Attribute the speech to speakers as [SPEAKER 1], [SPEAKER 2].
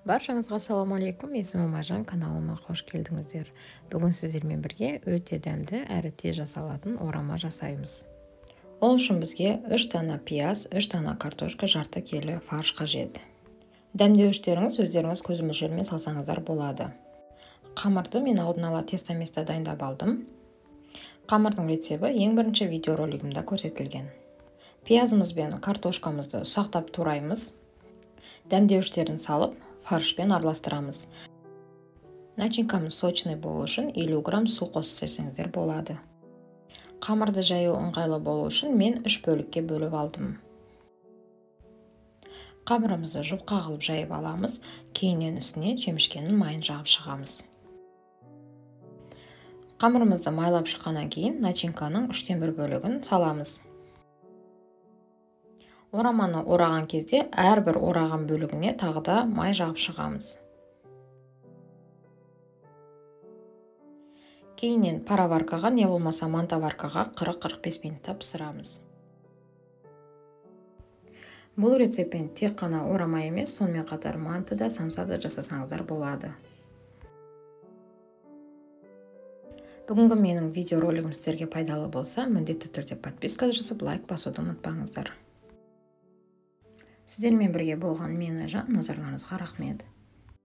[SPEAKER 1] Баршаңызға ассалаумағалейкум, есімім Маржан, каналыма қош келдіңіздер. Бүгін сіздермен бірге өте дәмді әрі тез жасалатын орама жасаймыз. Ол үшін бізге 3 дана пияз, 3 дана картошка, жарты келі фарш қажет. Дәмдеуіштеріңіз өздеріңіз көз мөлшерімен салсаңыздар болады. Қамырды мен алдын ала тесто-место дайындап алдым. Қамырдың рецебі ең бірінші видеоролигімде көрсетілген. Пиязымыз бен картошкамызды ұсақтап тураймыз. Дәмдеуіштерін салып, фаршпен араластырамыз. Начинкамыз сочный болу үшін 50 грамм су қосып серсеңіздер болады. Қамырды жаю ыңғайлы болу үшін мен 3 бөлікке бөліп алдым. Қамырымызды жұпқа қылып жайып аламыз, кейіннен үстіне жемішкенің майын жағып шығамыз. Қамырымызды майлап шыққаннан кейін начинканың 1/3 бөлігін саламыз. Ораманы ораған кезде әрбір ораған бөлігіне тағы да май жағып шығамыз. Кейіннен пароваркаға не болмаса мантоваркаға 40-45 минутта пісірамыз. Бұл рецептпен тек қана орама емес, сонымен қатар манты да, самса да жасасаңыздар болады. Бүгінгі менің видеоролигім сіздерге пайдалы болса, міндетті түрде подписка жасап, лайк басуды ұмытпаңыздар. Сіздермен бірге болған мен Айжан, назарларыңызға рахмет.